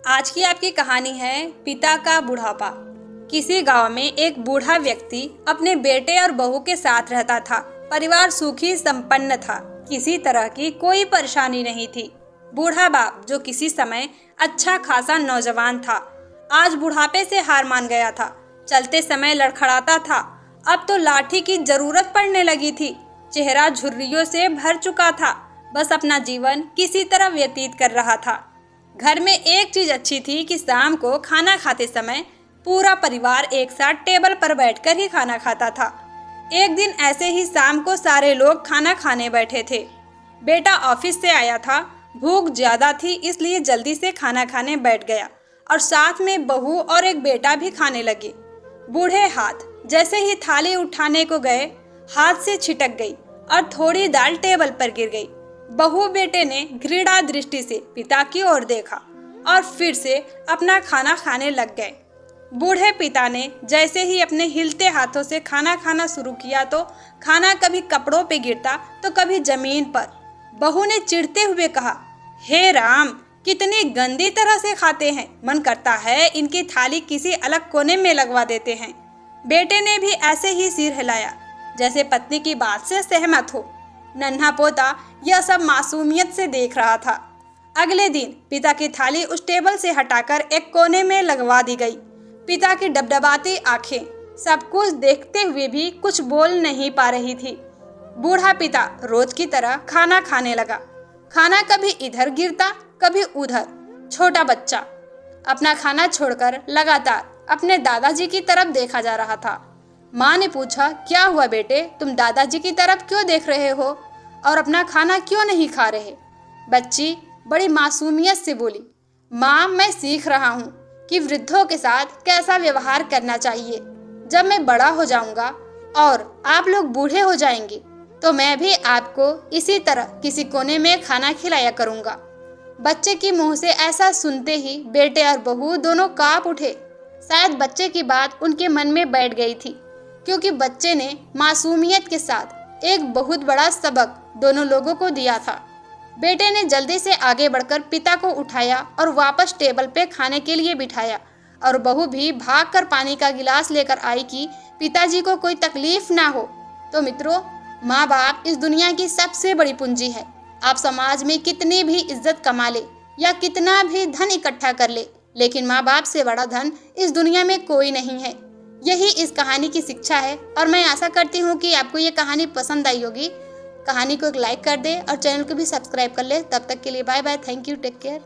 आज की आपकी कहानी है पिता का बुढ़ापा। किसी गांव में एक बूढ़ा व्यक्ति अपने बेटे और बहू के साथ रहता था। परिवार सुखी संपन्न था, किसी तरह की कोई परेशानी नहीं थी। बूढ़ा बाप जो किसी समय अच्छा खासा नौजवान था, आज बुढ़ापे से हार मान गया था। चलते समय लड़खड़ाता था, अब तो लाठी की जरूरत पड़ने लगी थी। चेहरा झुर्रियों से भर चुका था, बस अपना जीवन किसी तरह व्यतीत कर रहा था। घर में एक चीज अच्छी थी कि शाम को खाना खाते समय पूरा परिवार एक साथ टेबल पर बैठकर ही खाना खाता था। एक दिन ऐसे ही शाम को सारे लोग खाना खाने बैठे थे। बेटा ऑफिस से आया था, भूख ज्यादा थी इसलिए जल्दी से खाना खाने बैठ गया और साथ में बहू और एक बेटा भी खाने लगे। बूढ़े हाथ जैसे ही थाली उठाने को गए, हाथ से छिटक गई और थोड़ी दाल टेबल पर गिर गई। बहू बेटे ने घृणा दृष्टि से पिता की ओर देखा और फिर से अपना खाना खाने लग गए। बूढ़े पिता ने जैसे ही अपने हिलते हाथों से खाना खाना शुरू किया तो खाना कभी कपड़ों पे गिरता तो कभी जमीन पर। बहू ने चिढ़ते हुए कहा, हे राम, कितनी गंदी तरह से खाते हैं, मन करता है इनकी थाली किसी अलग कोने में लगवा देते हैं। बेटे ने भी ऐसे ही सिर हिलाया जैसे पत्नी की बात से सहमत हो। नन्हा पोता यह सब मासूमियत से देख रहा था। अगले दिन पिता की थाली उस टेबल से हटाकर एक कोने में लगवा दी गई। पिता की डबडबाती आंखें सब कुछ देखते हुए भी कुछ बोल नहीं पा रही थी। बूढ़ा पिता रोज की तरह खाना खाने लगा। खाना कभी इधर गिरता कभी उधर। छोटा बच्चा अपना खाना छोड़कर लगातार अपने दादाजी की तरफ देखा जा रहा था। माँ ने पूछा, क्या हुआ बेटे, तुम दादाजी की तरफ क्यों देख रहे हो और अपना खाना क्यों नहीं खा रहे? बच्ची बड़ी मासूमियत से बोली, माँ, मैं सीख रहा हूँ कि वृद्धों के साथ कैसा व्यवहार करना चाहिए। जब मैं बड़ा हो जाऊंगा और आप लोग बूढ़े हो जाएंगे तो मैं भी आपको इसी तरह किसी कोने में खाना खिलाया करूँगा। बच्चे की मुँह से ऐसा सुनते ही बेटे और बहू दोनों काँप उठे। शायद बच्चे की बात उनके मन में बैठ गई थी, क्योंकि बच्चे ने मासूमियत के साथ एक बहुत बड़ा सबक दोनों लोगों को दिया था। बेटे ने जल्दी से आगे बढ़कर पिता को उठाया और वापस टेबल पे खाने के लिए बिठाया और बहू भी भागकर पानी का गिलास लेकर आई कि पिताजी को कोई तकलीफ ना हो। तो मित्रों, माँ बाप इस दुनिया की सबसे बड़ी पूंजी है। आप समाज में कितनी भी इज्जत कमा ले या कितना भी धन इकट्ठा कर ले, लेकिन माँ बाप से बड़ा धन इस दुनिया में कोई नहीं है। यही इस कहानी की शिक्षा है और मैं आशा करती हूँ कि आपको ये कहानी पसंद आई होगी। कहानी को एक लाइक कर दे और चैनल को भी सब्सक्राइब कर ले। तब तक के लिए bye bye, thank you, take care.